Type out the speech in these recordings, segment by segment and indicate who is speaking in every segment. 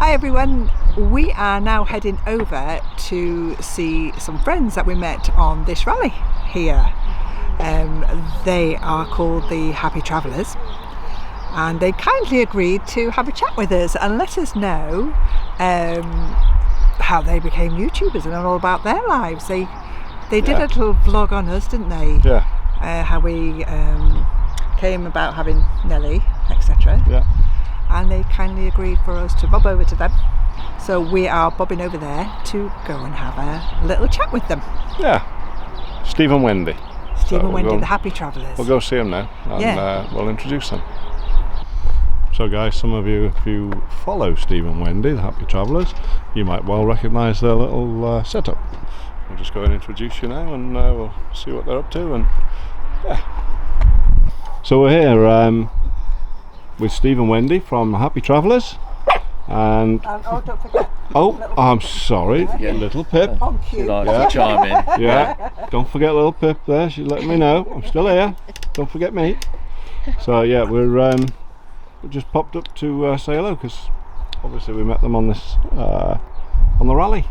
Speaker 1: Hi everyone, we are now heading over to see some friends that we met on this rally here. They are called the Happy Travellers, and they kindly agreed to have a chat with us and let us know how they became YouTubers and all about their lives. They did a little vlog on us, didn't they?
Speaker 2: Yeah.
Speaker 1: How we came about having Nelly, etc.
Speaker 2: Yeah.
Speaker 1: And they kindly agreed for us to bob over to them. So we are bobbing over there to go and have a little chat with them.
Speaker 2: Yeah. Steve and Wendy.
Speaker 1: Steve and Wendy, the Happy Travellers.
Speaker 2: We'll go see them now and we'll introduce them. So guys, some of you, if you follow Steve and Wendy, the Happy Travellers, you might well recognise their little setup. We'll just go and introduce you now and we'll see what they're up to. And so we're here with Steve and Wendy from Happy Travellers, and
Speaker 1: don't forget.
Speaker 2: I'm sorry, little Pip.
Speaker 1: On cue.
Speaker 3: She'd like to chime in.
Speaker 2: Yeah, don't forget little Pip there. She's letting me know I'm still here. Don't forget me. So yeah, we just popped up to say hello because obviously we met them on this on the rally.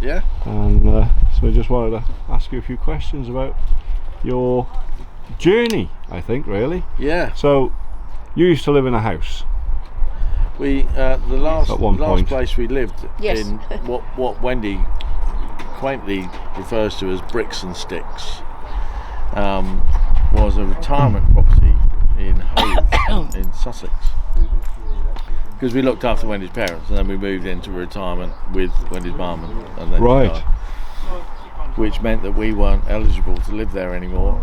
Speaker 3: Yeah.
Speaker 2: And so we just wanted to ask you a few questions about your journey. I think really.
Speaker 3: Yeah.
Speaker 2: So you used to live in a house.
Speaker 3: We the last
Speaker 2: At one point.
Speaker 3: place we lived
Speaker 4: Yes.
Speaker 3: in what Wendy quaintly refers to as bricks and sticks was a retirement property in Hove in Sussex. Because we looked after Wendy's parents, and then we moved into retirement with Wendy's mum, and then
Speaker 2: Right.
Speaker 3: which meant that we weren't eligible to live there anymore.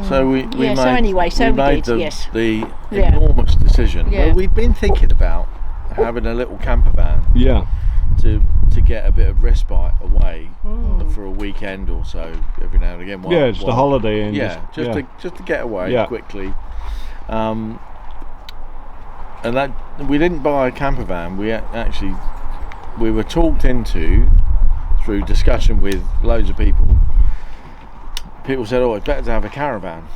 Speaker 3: So we
Speaker 4: So
Speaker 3: made,
Speaker 4: anyway,
Speaker 3: we made
Speaker 4: did, yes.
Speaker 3: the
Speaker 4: Yeah.
Speaker 3: enormous decision.
Speaker 4: Yeah.
Speaker 3: Well, we'd been thinking about having a little camper van
Speaker 2: Yeah.
Speaker 3: to get a bit of respite away for a weekend or so every now and again.
Speaker 2: Yeah, just a holiday and
Speaker 3: just to get away
Speaker 2: Yeah.
Speaker 3: quickly. And that we didn't buy a camper van. We were talked into through discussion with loads of people. People said, "Oh, it's better to have a caravan,"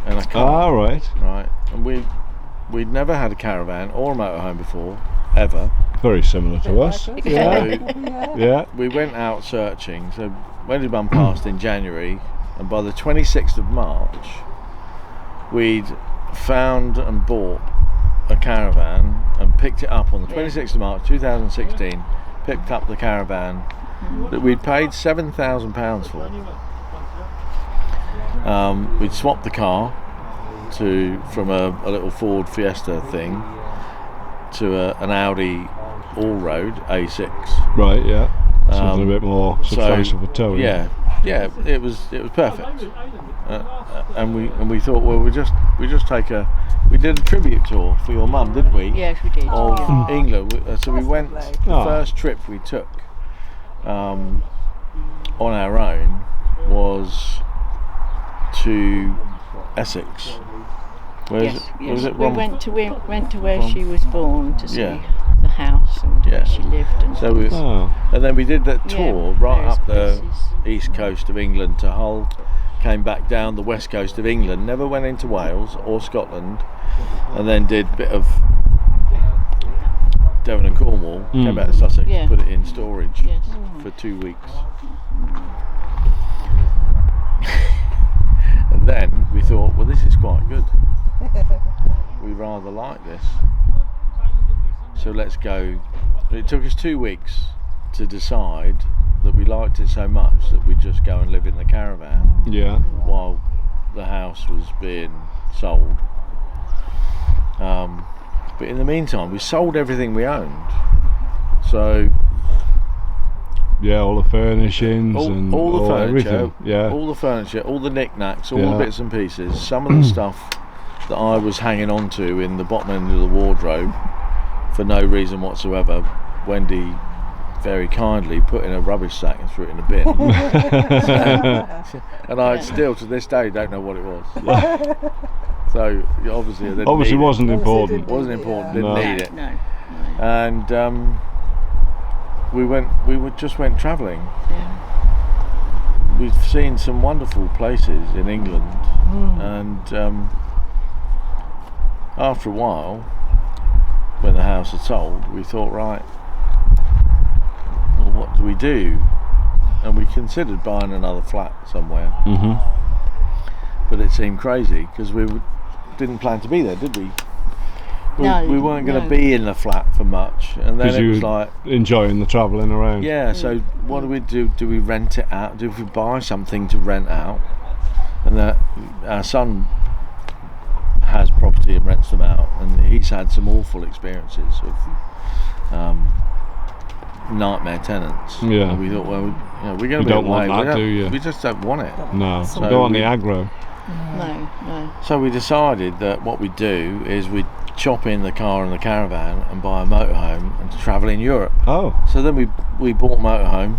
Speaker 3: and a car.
Speaker 2: Right.
Speaker 3: Right, and we'd never had a caravan or a motorhome before, ever.
Speaker 2: Very similar to us. Yeah.
Speaker 3: So
Speaker 2: Yeah.
Speaker 3: we went out searching. So Wendy's mum passed in January, and by the 26th of March, we'd found and bought a caravan and picked it up on the 26th of March 2016. Picked up the caravan that we'd paid £7,000 for. We'd swapped the car from a little Ford Fiesta thing to an Audi all-road A6.
Speaker 2: Right. Yeah. Something a bit more substantial for towing.
Speaker 3: Yeah, it was perfect. And we thought, well, we did a tribute tour for your mum, didn't we?
Speaker 4: Yes, we did.
Speaker 3: Of England. So we went.
Speaker 1: lovely.
Speaker 3: The first trip we took on our own was to Essex.
Speaker 4: Yes.
Speaker 3: We
Speaker 4: went to where she was born to see
Speaker 3: Yeah.
Speaker 4: the house and where she lived and
Speaker 3: So we,
Speaker 2: Oh.
Speaker 3: and then we did that tour
Speaker 4: Yeah,
Speaker 3: right
Speaker 4: various
Speaker 3: up the
Speaker 4: places.
Speaker 3: east coast of England to Hull, came back down the west coast of England, never went into Wales or Scotland, and then did a bit of Devon and Cornwall, came back to Sussex,
Speaker 4: Yeah.
Speaker 3: put it in storage
Speaker 4: Yes.
Speaker 3: for 2 weeks. And then we thought, well, this is quite good. We rather like this. So let's go. It took us 2 weeks to decide that we liked it so much that we'd just go and live in the caravan
Speaker 2: Yeah.
Speaker 3: while the house was being sold. But in the meantime, we sold everything we owned. So
Speaker 2: Yeah. All the furnishings and
Speaker 3: all the furniture,
Speaker 2: everything. Yeah.
Speaker 3: all the furniture, all the knickknacks, all
Speaker 2: Yeah.
Speaker 3: the bits and pieces. Some of the stuff that I was hanging on to in the bottom end of the wardrobe for no reason whatsoever, Wendy very kindly put in a rubbish sack and threw it in a bin. And I still to this day don't know what it was. So obviously I didn't need it.
Speaker 2: wasn't important.
Speaker 3: It wasn't important, didn't
Speaker 2: No.
Speaker 3: need it.
Speaker 4: No.
Speaker 3: And we just went travelling.
Speaker 4: Yeah.
Speaker 3: We've seen some wonderful places in England, and after a while when the house had sold, we thought, right, well, what do we do? And we considered buying another flat somewhere, but it seemed crazy because didn't plan to be there, did we? We weren't going to be in the flat for much, and then it was like
Speaker 2: enjoying the travelling around.
Speaker 3: Yeah. So what do we do? Do we rent it out? Do we buy something to rent out? And our son has property and rents them out, and he's had some awful experiences of nightmare tenants.
Speaker 2: Yeah.
Speaker 3: And we thought, well, we're going to be
Speaker 2: don't
Speaker 3: away.
Speaker 2: want that, do you?
Speaker 3: We just don't want it.
Speaker 2: No,
Speaker 3: So
Speaker 2: don't want the aggro.
Speaker 4: No.
Speaker 3: So we decided that what we'd do is we'd chop in the car and the caravan and buy a motorhome and travel in Europe.
Speaker 2: Oh.
Speaker 3: So then we bought a motorhome.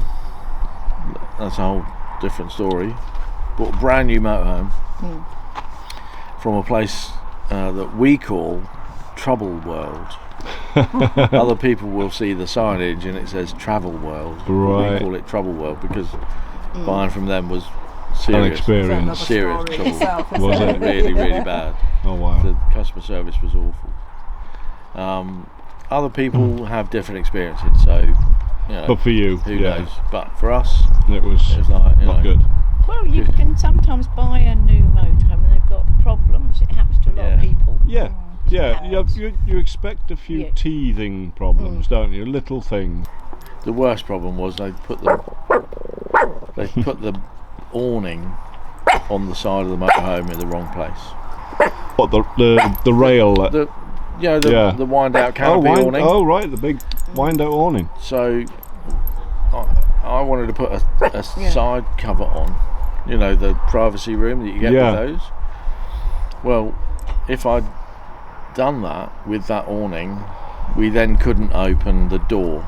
Speaker 3: That's a whole different story. Bought a brand new motorhome from a place that we call Trouble World. Other people will see the signage and it says Travel World.
Speaker 2: Right.
Speaker 3: We call it Trouble World because buying from them was serious.
Speaker 2: Experience.
Speaker 3: Serious trouble.
Speaker 2: Was it?
Speaker 3: Really, really bad.
Speaker 2: Oh wow.
Speaker 3: The customer service was awful. Other people have different experiences, so
Speaker 2: But for you,
Speaker 3: who knows? But for us,
Speaker 2: it was
Speaker 3: like,
Speaker 2: not good.
Speaker 4: Well, you can sometimes buy a new motorhome and they've got problems. It happens to a lot of people.
Speaker 2: Yeah. You expect a few teething problems, don't you? Little things.
Speaker 3: The worst problem was they put the awning on the side of the motorhome in the wrong place.
Speaker 2: What, the rail?
Speaker 3: The wind out canopy awning.
Speaker 2: Oh right, the big wind out awning.
Speaker 3: So I wanted to put a side cover on, the privacy room that you get with those. Well, if I'd done that with that awning, we then couldn't open the door.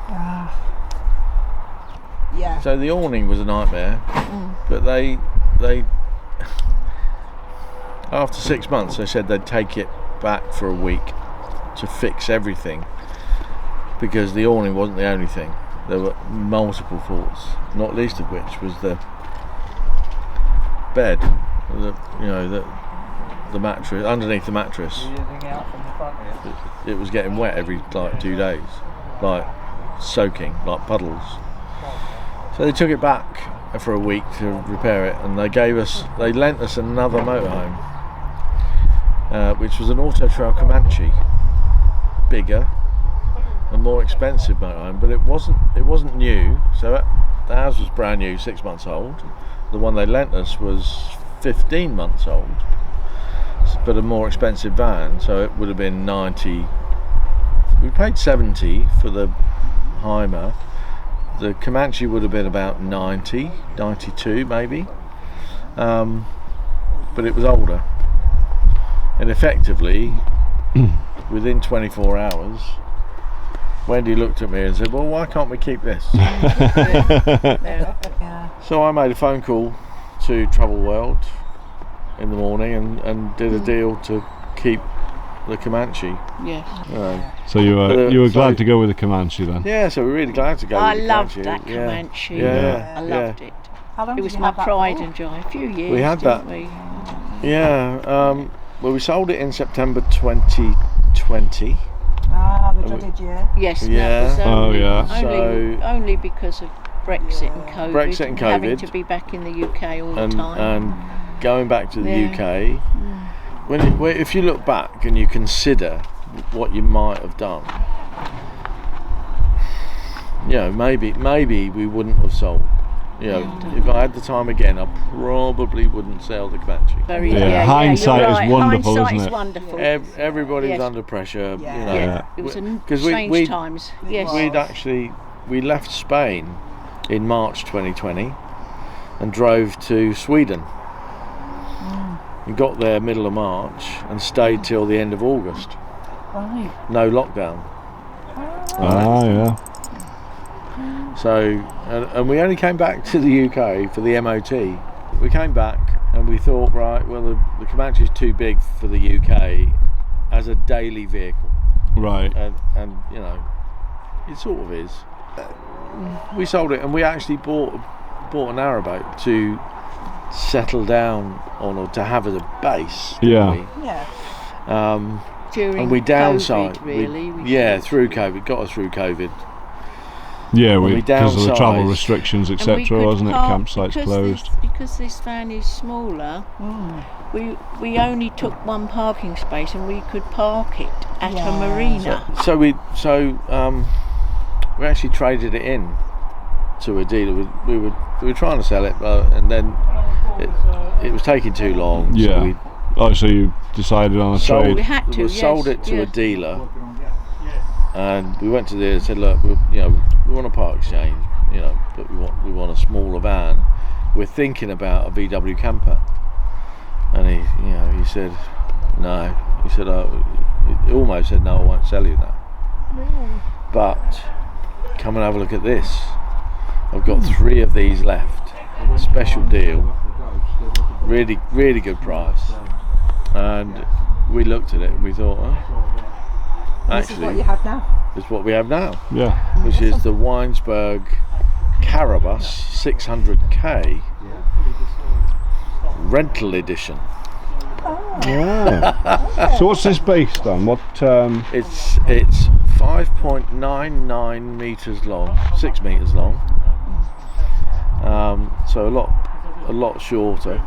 Speaker 3: So the awning was a nightmare, but they after 6 months they said they'd take it back for a week to fix everything, because the awning wasn't the only thing. There were multiple faults, not least of which was the bed, the mattress, underneath the mattress. It was getting wet every 2 days, soaking, like puddles. So they took it back for a week to repair it, and they lent us another motorhome, which was an Auto Trail Comanche, bigger and more expensive motorhome, but it wasn't new. So ours was brand new, 6 months old. The one they lent us was 15 months old, but a more expensive van, so it would have been 90. We paid 70 for the Hymer. The Comanche would have been about 90, 92 maybe, but it was older, and effectively within 24 hours Wendy looked at me and said, well, why can't we keep this? So I made a phone call to Trouble World in the morning and did a deal to keep the Comanche.
Speaker 4: Yes.
Speaker 2: So you were glad to go with the Comanche then?
Speaker 3: Yeah, so we're really glad to go with the Comanche.
Speaker 4: I loved that Comanche.
Speaker 3: Yeah.
Speaker 4: I loved it.
Speaker 1: How long
Speaker 4: It was my pride and joy. A few years.
Speaker 3: We had
Speaker 4: didn't
Speaker 3: that.
Speaker 4: We?
Speaker 3: Yeah. Well, we sold it in September 2020.
Speaker 1: The dreaded year.
Speaker 4: Yes.
Speaker 3: Yeah.
Speaker 4: That was only
Speaker 3: So
Speaker 4: because of Brexit and COVID.
Speaker 3: Brexit and COVID.
Speaker 4: Having to be back in the UK all the time.
Speaker 3: And going back to the UK. If you look back and you consider what you might have done, maybe we wouldn't have sold. If I had the time again, I probably wouldn't sell the Comanche.
Speaker 2: Hindsight is wonderful,
Speaker 4: Hindsight
Speaker 2: isn't
Speaker 4: is
Speaker 2: it?
Speaker 4: wonderful.
Speaker 3: Everybody was under pressure.
Speaker 4: It was strange times. Yes.
Speaker 3: We left Spain in March 2020 and drove to Sweden. We got there middle of March and stayed till the end of August.
Speaker 4: Right.
Speaker 3: No lockdown. So, and we only came back to the UK for the MOT. We came back and we thought, right, well, the Comanche is too big for the UK as a daily vehicle.
Speaker 2: Right.
Speaker 3: And it sort of is. We sold it, and we actually bought a narrowboat to settle down on, or to have as a base.
Speaker 1: Yeah.
Speaker 4: during
Speaker 3: and we downsized.
Speaker 4: COVID, really.
Speaker 3: Through COVID, got us through COVID.
Speaker 2: Yeah,
Speaker 3: we
Speaker 2: because of the travel
Speaker 3: downsized.
Speaker 2: restrictions,
Speaker 4: And we
Speaker 2: etc.,
Speaker 4: could
Speaker 2: wasn't it?
Speaker 4: park-
Speaker 2: Campsites
Speaker 4: because
Speaker 2: closed.
Speaker 4: because this van is smaller, we only took one parking space and we could park it at a marina.
Speaker 3: So we actually traded it in to a dealer. We were trying to sell it, and then it was taking too long.
Speaker 2: Yeah. So you decided on a
Speaker 3: So
Speaker 2: trade.
Speaker 4: We had to,
Speaker 3: we sold
Speaker 4: yes,
Speaker 3: it to a
Speaker 4: yeah.
Speaker 3: dealer, and we went to the dealer and said, look, we want a part exchange, but we want a smaller van. We're thinking about a VW camper. And he said no. He said, he almost said, no, I won't sell you that. But come and have a look at this. I've got 3 of these left. Special deal. Really, really good price. And we looked at it and we thought,
Speaker 1: This is what you
Speaker 3: actually,
Speaker 1: have now.
Speaker 3: it's what we have now,
Speaker 2: Yeah.
Speaker 3: which is the Weinsberg Carabus 600K rental edition.
Speaker 2: Yeah. So what's this based on? What?
Speaker 3: It's 5.99 meters long, 6 meters long. So a lot shorter.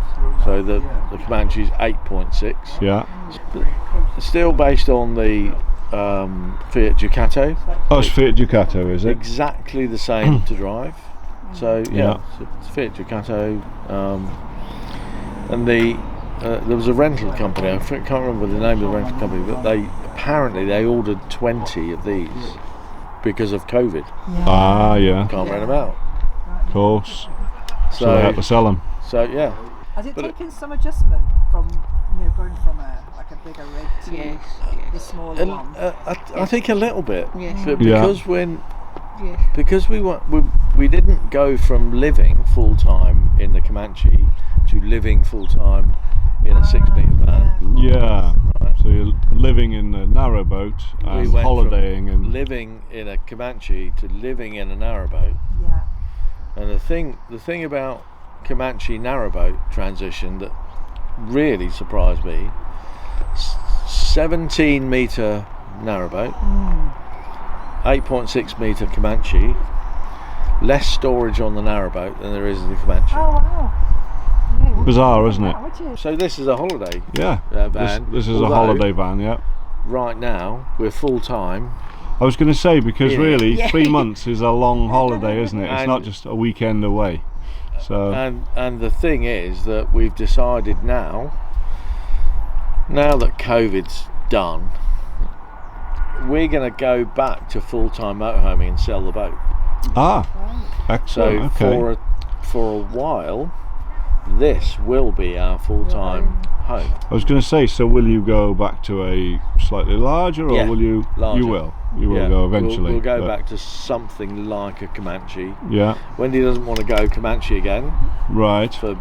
Speaker 3: So the Comanche's 8.6.
Speaker 2: Yeah.
Speaker 3: Still based on the Fiat Ducato.
Speaker 2: Oh, it's Fiat Ducato, is it?
Speaker 3: Exactly the same to drive. So
Speaker 2: Yeah.
Speaker 3: it's Fiat Ducato. And there was a rental company. I can't remember the name of the rental company, but they ordered 20 of these because of COVID.
Speaker 2: Ah, yeah.
Speaker 3: Can't rent them out.
Speaker 2: Of course. So they had to sell them.
Speaker 3: So yeah.
Speaker 1: Has it
Speaker 3: But
Speaker 1: taken some adjustment from going from a bigger rig to
Speaker 4: Yes,
Speaker 1: the smaller one?
Speaker 3: I think a little bit.
Speaker 4: Yes.
Speaker 3: But
Speaker 2: Yeah.
Speaker 3: because we didn't go from living full time in the Comanche to living full time in a 6 meter van.
Speaker 2: Yeah. So you're living in the narrowboat and
Speaker 3: We went
Speaker 2: holidaying
Speaker 3: from
Speaker 2: and
Speaker 3: living in a Comanche to living in a narrowboat.
Speaker 1: Yeah.
Speaker 3: And the thing about Comanche narrowboat transition that really surprised me, 17 meter narrowboat, 8.6 meter Comanche, less storage on the narrowboat than there is in the Comanche.
Speaker 1: Oh wow.
Speaker 2: bizarre, isn't it?
Speaker 1: Would you?
Speaker 3: So this is a holiday
Speaker 2: Yeah.
Speaker 3: van.
Speaker 2: This is a
Speaker 3: Although,
Speaker 2: holiday van. Yeah.
Speaker 3: Right now we're full time.
Speaker 2: I was going to say, because
Speaker 3: Yeah.
Speaker 2: really
Speaker 4: Yeah.
Speaker 2: 3 months is a long holiday, isn't it? It's
Speaker 3: And-
Speaker 2: not just a weekend away. So
Speaker 3: And the thing is that we've decided now that COVID's done, we're going to go back to full-time motorhoming and sell the boat.
Speaker 2: so
Speaker 3: So
Speaker 2: okay.
Speaker 3: for a while, this will be our full-time home.
Speaker 2: I was going to say, so will you go back to a slightly larger, or
Speaker 3: Yeah,
Speaker 2: will you?
Speaker 3: larger.
Speaker 2: You will
Speaker 3: Yeah,
Speaker 2: go eventually.
Speaker 3: We'll go
Speaker 2: but-
Speaker 3: back to something like a Comanche.
Speaker 2: Yeah.
Speaker 3: Wendy doesn't want to go Comanche again
Speaker 2: Right.
Speaker 3: for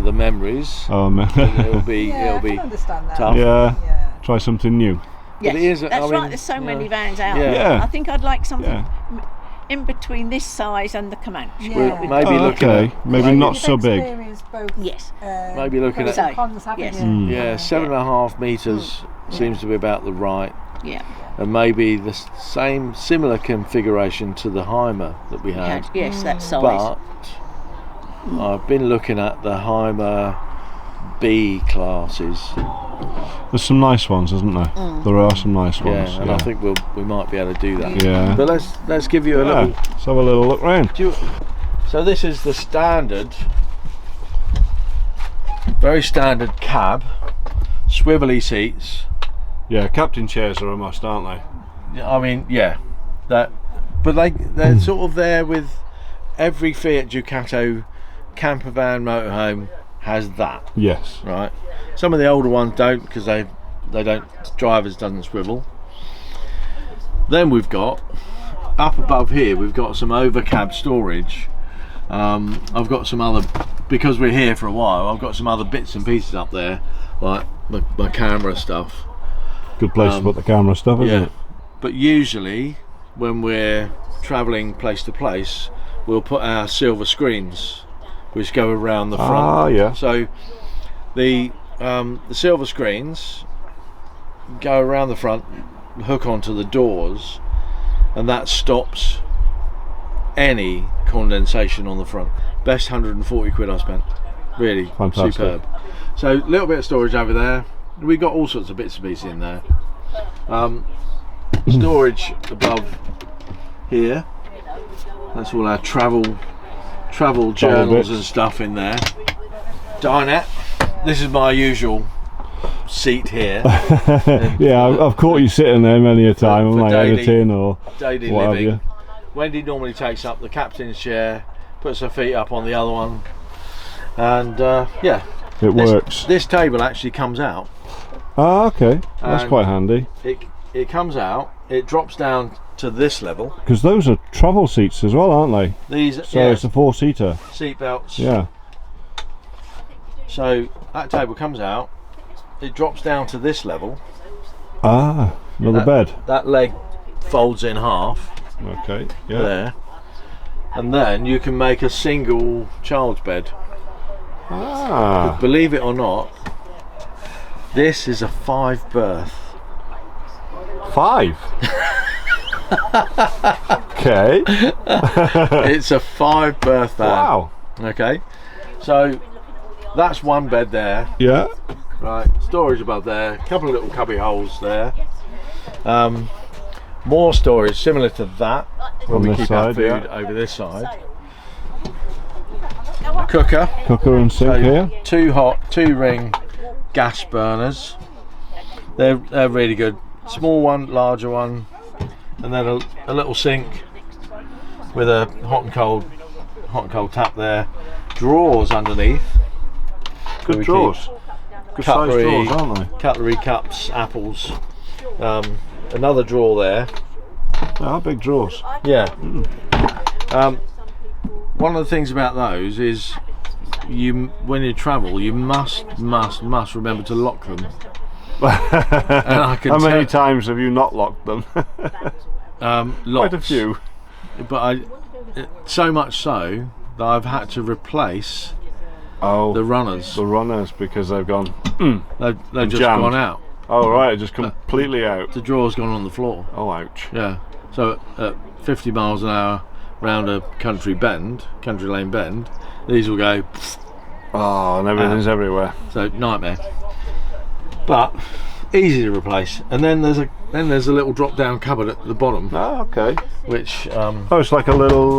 Speaker 3: the memories.
Speaker 2: Man.
Speaker 3: It'll be
Speaker 1: Yeah,
Speaker 3: it'll
Speaker 1: I
Speaker 3: be
Speaker 1: can understand that.
Speaker 3: tough.
Speaker 2: Yeah.
Speaker 1: Yeah.
Speaker 2: Try something new.
Speaker 4: Yes,
Speaker 3: it is,
Speaker 4: that's
Speaker 3: I mean,
Speaker 4: right. There's so many vans out
Speaker 3: Yeah.
Speaker 4: there.
Speaker 2: Yeah.
Speaker 4: I think I'd like something
Speaker 2: Yeah.
Speaker 4: in between this size and the Comanche.
Speaker 1: Yeah.
Speaker 3: maybe
Speaker 2: Oh,
Speaker 3: looking
Speaker 2: okay.
Speaker 3: at
Speaker 2: Maybe not so big.
Speaker 1: Experienced both,
Speaker 4: Yes.
Speaker 3: Maybe looking
Speaker 1: pros
Speaker 3: at-
Speaker 1: and cons, haven't
Speaker 4: Yes.
Speaker 1: you?
Speaker 2: Mm.
Speaker 3: yeah, 7.5 meters seems to be about the right,
Speaker 4: Yeah.
Speaker 3: and maybe the similar configuration to the Heimer that we had.
Speaker 4: Yes, that size.
Speaker 3: But I've been looking at the Heimer B classes.
Speaker 2: There's some nice ones, isn't there? There are some nice
Speaker 3: Yeah,
Speaker 2: ones.
Speaker 3: and I think we might be able to do that.
Speaker 2: Yeah.
Speaker 3: But let's give you a
Speaker 2: Yeah.
Speaker 3: little.
Speaker 2: Let's have a little look round.
Speaker 3: So this is the standard, very standard cab, swivelly seats.
Speaker 2: Yeah, captain chairs are a must, aren't they?
Speaker 3: I mean, yeah, but they're sort of there with every Fiat Ducato camper van motorhome has that,
Speaker 2: Yes.
Speaker 3: right? Some of the older ones don't, because they don't, drivers doesn't swivel. Then we've got up above here, we've got some over cab storage. I've got some other, because we're here for a while, I've got some other bits and pieces up there, like my camera stuff.
Speaker 2: Good place to put the camera stuff, isn't
Speaker 3: Yeah,
Speaker 2: it?
Speaker 3: but usually when we're travelling place to place, we'll put our silver screens which go around the front.
Speaker 2: Ah, yeah.
Speaker 3: So the silver screens go around the front, hook onto the doors, and that stops any condensation on the front. Best 140 quid I spent. Really
Speaker 2: Fantastic.
Speaker 3: superb. So a little bit of storage over there. We got all sorts of bits and pieces in there. Storage above here. That's all our travel journals
Speaker 2: bits.
Speaker 3: and stuff in there. Dinette. This is my usual seat here.
Speaker 2: Yeah, I've caught you sitting there many a time.
Speaker 3: For
Speaker 2: I'm like
Speaker 3: daily-
Speaker 2: editing or
Speaker 3: Daily
Speaker 2: what have
Speaker 3: living.
Speaker 2: you.
Speaker 3: Wendy normally takes up the captain's chair, puts her feet up on the other one, and yeah,
Speaker 2: It works.
Speaker 3: This table actually comes out.
Speaker 2: Ah, okay. That's
Speaker 3: And-
Speaker 2: quite handy.
Speaker 3: It comes out. It drops down to this level.
Speaker 2: Because those are travel seats as well, aren't they?
Speaker 3: These
Speaker 2: So it's a 4-seater.
Speaker 3: seat belts.
Speaker 2: Yeah.
Speaker 3: So that table comes out. It drops down to this level.
Speaker 2: Ah, another bed.
Speaker 3: That leg folds in half
Speaker 2: Okay. Yeah.
Speaker 3: there, and then you can make a single child's bed.
Speaker 2: Ah.
Speaker 3: Believe it or not, this is a 5-berth.
Speaker 2: 5. Okay.
Speaker 3: It's a 5-berth van.
Speaker 2: Wow.
Speaker 3: Okay, so that's one bed there.
Speaker 2: Yeah.
Speaker 3: Right, storage above there. A couple of little cubby holes there. More storage similar to that when
Speaker 2: On
Speaker 3: we
Speaker 2: this
Speaker 3: keep our
Speaker 2: side,
Speaker 3: food
Speaker 2: yeah.
Speaker 3: over this side. Cooker.
Speaker 2: Cooker and sink
Speaker 3: So
Speaker 2: here.
Speaker 3: 2 ring gas burners. They're really good. Small one, larger one, and then a little sink with a hot and cold tap there. Drawers underneath.
Speaker 2: Good
Speaker 3: we
Speaker 2: drawers. Good sized
Speaker 3: cutlery,
Speaker 2: drawers, aren't they?
Speaker 3: cutlery, cups, apples. Another drawer there.
Speaker 2: Ah, big drawers.
Speaker 3: Yeah. One of the things about those is when you travel, you must remember to lock them. And I can
Speaker 2: How many
Speaker 3: tell-
Speaker 2: times have you not locked them? Quite
Speaker 3: lots.
Speaker 2: a few.
Speaker 3: But so much so that I've had to replace
Speaker 2: Oh,
Speaker 3: the runners.
Speaker 2: the runners because they've gone.
Speaker 3: They've just
Speaker 2: jammed.
Speaker 3: gone out.
Speaker 2: Oh right, just completely out.
Speaker 3: The drawer's gone on the floor.
Speaker 2: Oh ouch.
Speaker 3: Yeah. So at 50 miles an hour round a country lane bend, these will go.
Speaker 2: Oh, and everything's everywhere.
Speaker 3: So nightmare. But easy to replace. And then there's a little drop down cupboard at the bottom,
Speaker 2: Oh, okay.
Speaker 3: which
Speaker 2: Oh, it's like a little.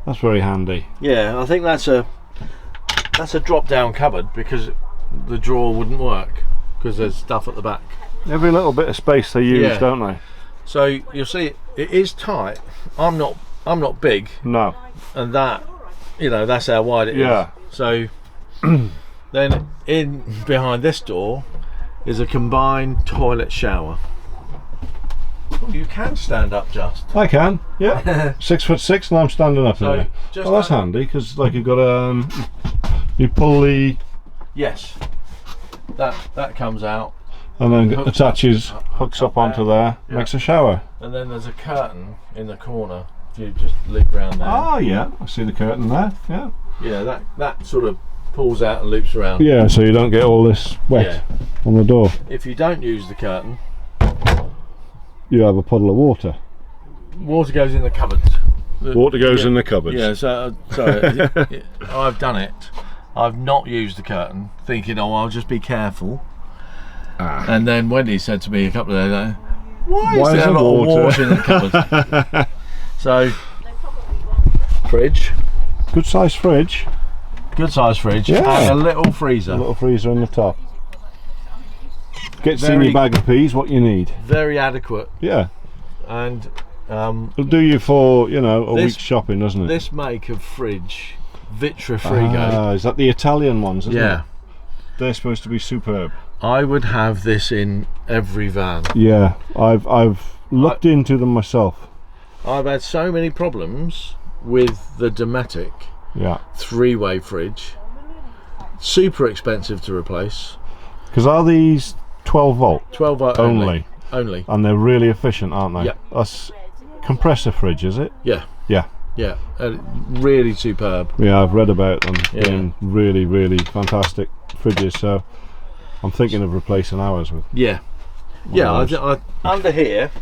Speaker 2: That's very handy.
Speaker 3: yeah, I think that's a drop down cupboard because the drawer wouldn't work because there's stuff at the back.
Speaker 2: Every little bit of space they use,
Speaker 3: Yeah.
Speaker 2: don't they?
Speaker 3: So you'll see it is tight. I'm not big,
Speaker 2: No.
Speaker 3: and that's how wide it is.
Speaker 2: Yeah.
Speaker 3: So then in behind this door is a combined toilet shower. Oh, you can stand up just.
Speaker 2: I can. Yeah. 6'6", and I'm standing up
Speaker 3: So,
Speaker 2: in there.
Speaker 3: just
Speaker 2: Oh, that's
Speaker 3: like-
Speaker 2: handy because like you've got you pull the
Speaker 3: Yes. That comes out,
Speaker 2: and then
Speaker 3: Hooks
Speaker 2: attaches, hooks up onto there,
Speaker 3: Yeah.
Speaker 2: makes a shower.
Speaker 3: and then there's a curtain in the corner. If you just loop around there.
Speaker 2: Oh yeah, I see the curtain there. Yeah.
Speaker 3: Yeah, that sort of pulls out and loops around.
Speaker 2: Yeah, so you don't get all this wet
Speaker 3: Yeah.
Speaker 2: on the door.
Speaker 3: If you don't use the curtain,
Speaker 2: You have a puddle of water.
Speaker 3: water goes in the cupboards.
Speaker 2: Water goes
Speaker 3: Yeah.
Speaker 2: in the cupboards.
Speaker 3: Yeah, so I've done it. I've not used the curtain, thinking, oh, I'll just be careful.
Speaker 2: Ah.
Speaker 3: And then Wendy said to me a couple of days ago, why
Speaker 2: Why
Speaker 3: is
Speaker 2: is
Speaker 3: there a
Speaker 2: there
Speaker 3: lot of
Speaker 2: water?"
Speaker 3: water in the cupboard? So, fridge,
Speaker 2: Good sized fridge.
Speaker 3: good size fridge,
Speaker 2: Yeah.
Speaker 3: and a little freezer.
Speaker 2: A little freezer in the top. Gets in
Speaker 3: Very-
Speaker 2: your bag of peas what you need.
Speaker 3: Very adequate.
Speaker 2: Yeah.
Speaker 3: And
Speaker 2: It'll do you for, a
Speaker 3: This-
Speaker 2: week's shopping, doesn't it?
Speaker 3: this make of fridge, Vitrifrigo,
Speaker 2: Ah, is that the Italian ones, isn't
Speaker 3: yeah,
Speaker 2: it? They're supposed to be superb.
Speaker 3: I would have this in every van.
Speaker 2: Yeah, I've looked into them myself.
Speaker 3: I've had so many problems with the Dometic
Speaker 2: Yeah.
Speaker 3: 3-way fridge. Super expensive to replace.
Speaker 2: Because are these 12 volt
Speaker 3: 12 volt
Speaker 2: only?
Speaker 3: only.
Speaker 2: And they're really efficient, aren't they?
Speaker 3: Yeah.
Speaker 2: That's compressor fridge, is it?
Speaker 3: Yeah.
Speaker 2: Yeah.
Speaker 3: Yeah, really superb.
Speaker 2: Yeah, I've read about them
Speaker 3: Yeah.
Speaker 2: being really, really fantastic fridges. So I'm thinking of replacing ours with.
Speaker 3: Yeah, yeah. I under here,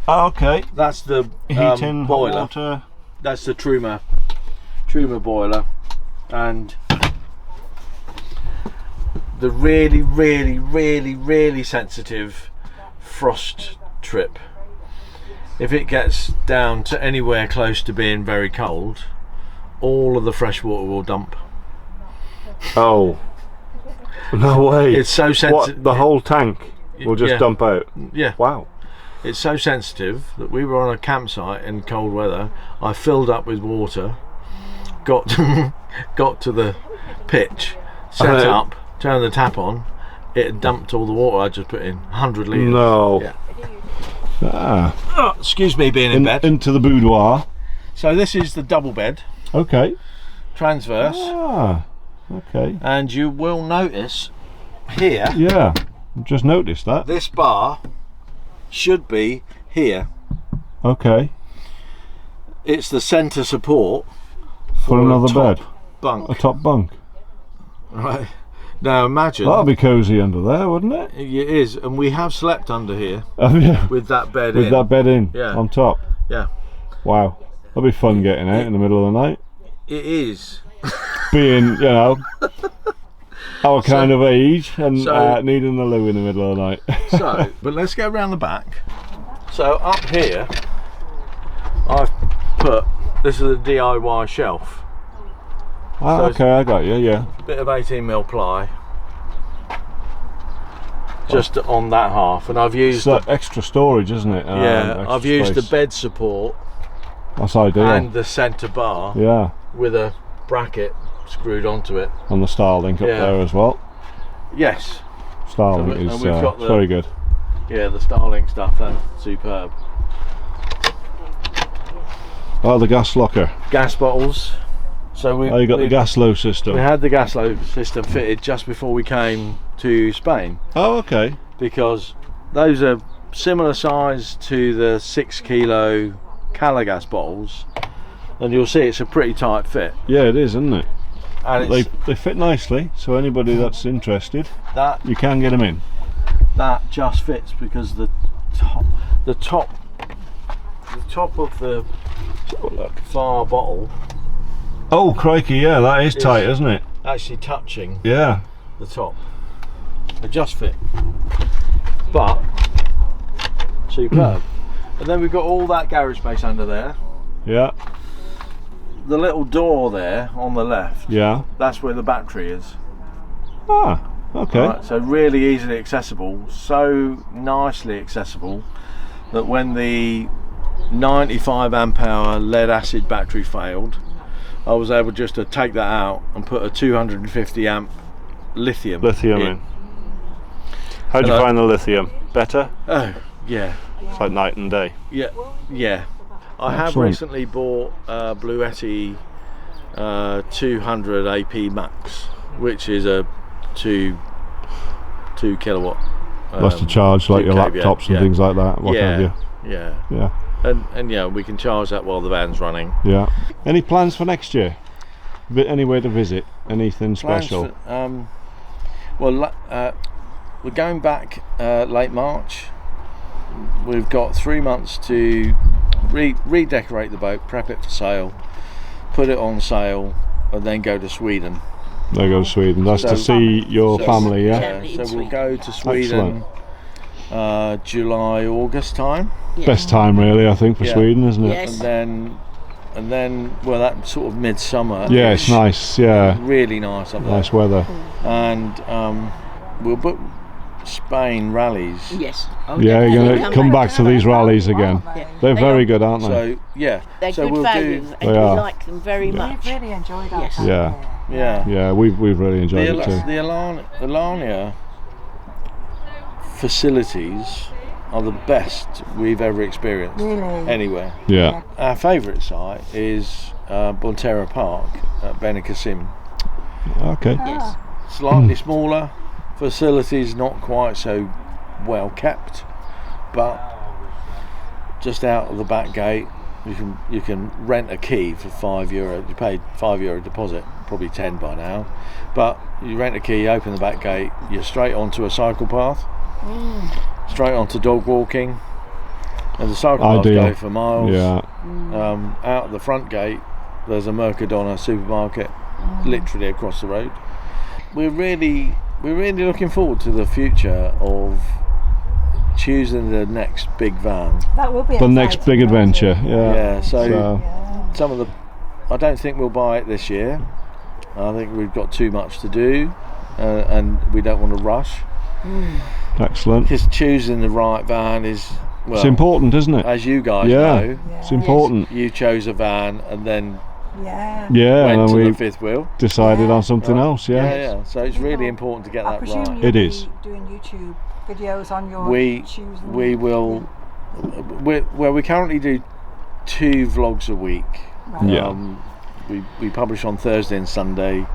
Speaker 2: Oh, okay.
Speaker 3: that's the
Speaker 2: Heating, hot
Speaker 3: boiler.
Speaker 2: water.
Speaker 3: That's the Truma boiler, and the really, really, really, really sensitive frost trip. If it gets down to anywhere close to being very cold, all of the fresh water will dump.
Speaker 2: Oh, no way!
Speaker 3: It's so sensitive.
Speaker 2: What, the whole tank will just
Speaker 3: Yeah.
Speaker 2: dump out?
Speaker 3: Yeah,
Speaker 2: Wow.
Speaker 3: it's so sensitive that we were on a campsite in cold weather. I filled up with water, got to the pitch, set up, turned the tap on. It had dumped all the water I just put in, 100 litres.
Speaker 2: No.
Speaker 3: Yeah.
Speaker 2: Ah.
Speaker 3: Oh, excuse me being in bed.
Speaker 2: Into the boudoir.
Speaker 3: So this is the double bed,
Speaker 2: Okay.
Speaker 3: transverse,
Speaker 2: Ah. Okay.
Speaker 3: and you will notice here,
Speaker 2: Yeah. I've just noticed that.
Speaker 3: this bar should be here.
Speaker 2: Okay.
Speaker 3: It's the centre support
Speaker 2: For
Speaker 3: a
Speaker 2: another
Speaker 3: top
Speaker 2: bed.
Speaker 3: bunk.
Speaker 2: A top bunk.
Speaker 3: Right. Now imagine.
Speaker 2: That'll be cosy under there, wouldn't it?
Speaker 3: It is, and we have slept under here
Speaker 2: Oh, yeah.
Speaker 3: with that bed
Speaker 2: With
Speaker 3: in.
Speaker 2: that bed in.
Speaker 3: Yeah.
Speaker 2: On top.
Speaker 3: Yeah,
Speaker 2: Wow. That'll be fun getting out in the middle of the night.
Speaker 3: it is.
Speaker 2: Being, you know, our kind of age and
Speaker 3: so-
Speaker 2: needing the loo in the middle of the night.
Speaker 3: So, but let's go around the back. So up here, I've put, this is a DIY shelf.
Speaker 2: Ah,
Speaker 3: So-
Speaker 2: okay, I got you, yeah.
Speaker 3: Bit of 18mm ply. Just on that half, and I've used
Speaker 2: It's like extra storage, isn't it?
Speaker 3: yeah,
Speaker 2: Extra
Speaker 3: I've used the
Speaker 2: space.
Speaker 3: bed support
Speaker 2: That's ideal.
Speaker 3: and the centre bar
Speaker 2: Yeah,
Speaker 3: with a bracket screwed onto it.
Speaker 2: and the Starlink up
Speaker 3: Yeah.
Speaker 2: there as well.
Speaker 3: Yes,
Speaker 2: Starlink
Speaker 3: and
Speaker 2: is
Speaker 3: we've got the-
Speaker 2: very good.
Speaker 3: yeah, the Starlink stuff, that's superb.
Speaker 2: Oh, the gas locker.
Speaker 3: Gas bottles. So we
Speaker 2: Oh, you got the gas low system.
Speaker 3: We had the gas load system fitted just before we came to Spain,
Speaker 2: Oh, okay.
Speaker 3: because those are similar size to the 6 kilo Calagas bottles, and you'll see it's a pretty tight fit.
Speaker 2: Yeah, it is, isn't it?
Speaker 3: And
Speaker 2: They
Speaker 3: it's
Speaker 2: fit nicely, so anybody that's interested,
Speaker 3: that
Speaker 2: you can get them in.
Speaker 3: just fits because the top of the far bottle
Speaker 2: Oh, crikey, yeah, that is tight, isn't it?
Speaker 3: actually touching
Speaker 2: Yeah.
Speaker 3: the top. They just fit, but superb. And then we've got all that garage space under there.
Speaker 2: Yeah,
Speaker 3: The little door there on the left,
Speaker 2: yeah.
Speaker 3: that's where the battery is.
Speaker 2: Ah, okay.
Speaker 3: Right, so really easily accessible, so nicely accessible that when the 95 amp hour lead acid battery failed, I was able just to take that out and put a 250 amp lithium
Speaker 2: Lithium in. How'd you
Speaker 3: Hello.
Speaker 2: find the lithium? Better?
Speaker 3: Oh yeah,
Speaker 2: It's like night and day.
Speaker 3: yeah. I have
Speaker 2: Excellent.
Speaker 3: recently bought a Bluetti 200 AP Max, which is a 2 kilowatt.
Speaker 2: That's to charge like your
Speaker 3: 2 kVA,
Speaker 2: laptops and
Speaker 3: yeah.
Speaker 2: things like that. What have you?
Speaker 3: Yeah.
Speaker 2: Yeah,
Speaker 3: And yeah, we can charge that while the van's running.
Speaker 2: yeah. Any plans for next year? Anywhere to visit? Anything
Speaker 3: Plans
Speaker 2: special?
Speaker 3: for- we're going back late March. We've got 3 months to redecorate the boat, prep it for sail, put it on sail, and then go to Sweden.
Speaker 2: There go to Sweden. That's to
Speaker 3: So-
Speaker 2: see your family, yeah?
Speaker 4: Yeah.
Speaker 3: So we'll go to Sweden July, August time,
Speaker 2: Best time really, I think, for
Speaker 3: Yeah.
Speaker 2: Sweden, isn't it?
Speaker 4: Yes.
Speaker 3: and then well, that sort of midsummer.
Speaker 2: Yeah, it's nice, yeah.
Speaker 3: Really nice up there.
Speaker 2: Nice weather.
Speaker 3: And we'll book Spain rallies.
Speaker 4: Yes. Oh,
Speaker 2: Yeah,
Speaker 4: definitely.
Speaker 2: you're going to come back to these rallies again.
Speaker 4: Yeah.
Speaker 2: They're
Speaker 4: They
Speaker 2: very
Speaker 4: are-
Speaker 2: good, aren't they?
Speaker 3: So yeah,
Speaker 4: They're
Speaker 3: so
Speaker 4: good
Speaker 3: we'll
Speaker 4: value,
Speaker 3: do.
Speaker 4: and we
Speaker 2: They are.
Speaker 4: like them very much.
Speaker 1: We've really enjoyed our
Speaker 4: Yes.
Speaker 1: time
Speaker 2: Yeah.
Speaker 1: here.
Speaker 3: Yeah.
Speaker 2: Yeah, we've really enjoyed it too.
Speaker 3: The Alania facilities are the best we've ever experienced
Speaker 1: Really?
Speaker 3: anywhere.
Speaker 2: Yeah,
Speaker 3: Our favourite site is Bonterra Park at Benicassim.
Speaker 2: okay.
Speaker 4: Yes.
Speaker 3: Slightly smaller, facilities not quite so well kept, but just out of the back gate, you can rent a key for €5. You paid €5 deposit, probably 10 by now, but you rent a key, open the back gate, you're straight onto a cycle path, straight onto dog walking, and the cycle paths go for miles.
Speaker 2: Yeah.
Speaker 3: Out the front gate, there's a Mercadona supermarket, literally across the road. We're really looking forward to the future of choosing the next big van.
Speaker 1: That will be
Speaker 2: The next big adventure. Yeah.
Speaker 3: So some of the, I don't think we'll buy it this year. I think we've got too much to do, and we don't want to rush.
Speaker 2: Excellent.
Speaker 3: Because choosing the right van is, well,
Speaker 2: It's important, isn't it?
Speaker 3: as you guys
Speaker 2: Yeah.
Speaker 3: know.
Speaker 2: It's important.
Speaker 3: You chose a van and then
Speaker 1: Yeah.
Speaker 2: Yeah,
Speaker 3: went
Speaker 2: and
Speaker 3: to
Speaker 2: then
Speaker 3: the
Speaker 2: we
Speaker 3: fifth wheel.
Speaker 2: decided
Speaker 1: Yeah.
Speaker 2: on something else. Yeah.
Speaker 3: So it's really important to get
Speaker 1: I
Speaker 3: that
Speaker 1: presume
Speaker 3: right.
Speaker 1: you'll
Speaker 2: It
Speaker 1: be
Speaker 2: is.
Speaker 1: doing YouTube videos on your
Speaker 3: We
Speaker 1: choosing.
Speaker 3: we will. We currently do 2 vlogs a week.
Speaker 1: Right.
Speaker 2: Yeah.
Speaker 3: We publish on Thursday and Sunday.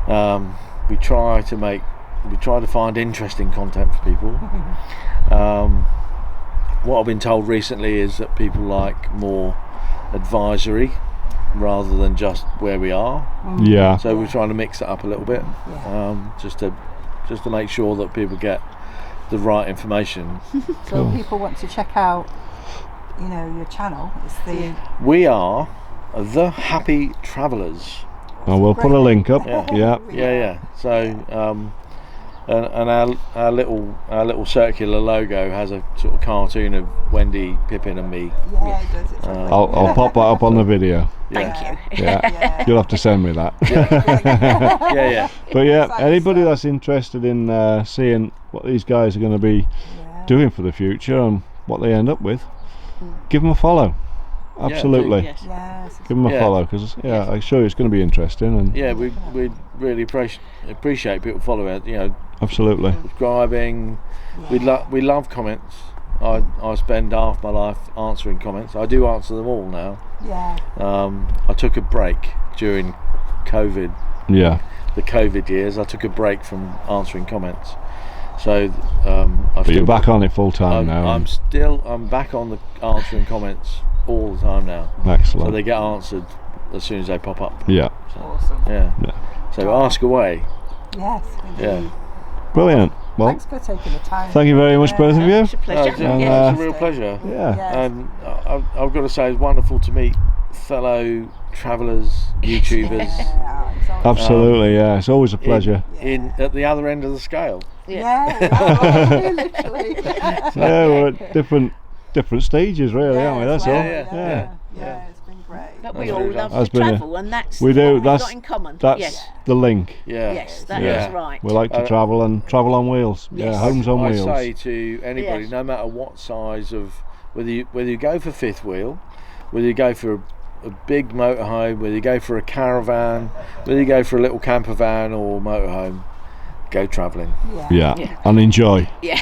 Speaker 3: We try to find interesting content for people. What I've been told recently is that people like more advisory rather than just where we are.
Speaker 2: Yeah.
Speaker 3: So we're trying to mix it up a little bit, just to make sure that people get the right information.
Speaker 1: So if people want to check out, your channel, it's the
Speaker 3: We are the Happy Travellers.
Speaker 2: And we'll put a link up.
Speaker 3: Yeah. Yeah. So, and our little circular logo has a sort of cartoon of Wendy, Pippin, and me.
Speaker 1: Yeah, it does. It's lovely.
Speaker 2: I'll pop that up on the video.
Speaker 4: Thank you.
Speaker 2: Yeah. You'll have to send me that.
Speaker 3: Yeah.
Speaker 2: But yeah,
Speaker 1: Exactly
Speaker 2: anybody
Speaker 1: so.
Speaker 2: that's interested in seeing what these guys are going to be doing for the future and what they end up with, give them a follow. Absolutely.
Speaker 4: Yes.
Speaker 1: Yes.
Speaker 2: Give them a follow, because I'm sure it's going to be interesting. And
Speaker 3: Yeah, we really appreciate people following.
Speaker 2: absolutely.
Speaker 3: Subscribing. We love comments. I spend half my life answering comments. I do answer them all now.
Speaker 1: Yeah.
Speaker 3: I took a break during COVID,
Speaker 2: Yeah.
Speaker 3: the COVID years. I took a break from answering comments. So
Speaker 2: But you're back on it full time now.
Speaker 3: I'm back on the answering comments all the time now.
Speaker 2: Excellent.
Speaker 3: So they get answered as soon as they pop up.
Speaker 2: Yeah.
Speaker 1: Awesome.
Speaker 3: Yeah. So ask away.
Speaker 1: Yes.
Speaker 3: Yeah.
Speaker 2: Brilliant. Well,
Speaker 1: Thanks for taking the time.
Speaker 2: thank you very much, both of you.
Speaker 4: It's a pleasure.
Speaker 3: It's
Speaker 2: And,
Speaker 3: a real pleasure.
Speaker 2: Yeah.
Speaker 1: Yes.
Speaker 3: And I've got to say, it's wonderful to meet fellow travellers, YouTubers,
Speaker 1: Yeah, it's always-
Speaker 2: Absolutely. Yeah. It's always a pleasure.
Speaker 3: at the other end of the scale.
Speaker 1: Yeah, literally.
Speaker 2: Yeah, we're at different stages, really, aren't we? That's all.
Speaker 1: Yeah, it's been great.
Speaker 4: But we
Speaker 3: That's
Speaker 4: all
Speaker 3: really
Speaker 4: love
Speaker 2: nice.
Speaker 4: to
Speaker 2: Has been a-
Speaker 4: travel, and that's
Speaker 2: We do.
Speaker 4: what we've
Speaker 2: That's
Speaker 4: got in common.
Speaker 2: That's
Speaker 4: Yes.
Speaker 2: the link.
Speaker 3: Yeah.
Speaker 4: Yes, that
Speaker 2: Yeah.
Speaker 4: is right.
Speaker 2: We like to travel and travel on wheels. Yeah,
Speaker 4: Yes.
Speaker 2: homes on
Speaker 3: I
Speaker 2: wheels.
Speaker 3: say to anybody,
Speaker 4: Yes.
Speaker 3: no matter what size of, whether you go for fifth wheel, whether you go for a big motorhome, whether you go for a caravan, whether you go for a little camper van or motorhome, go travelling.
Speaker 2: Yeah. And enjoy.
Speaker 4: Yeah.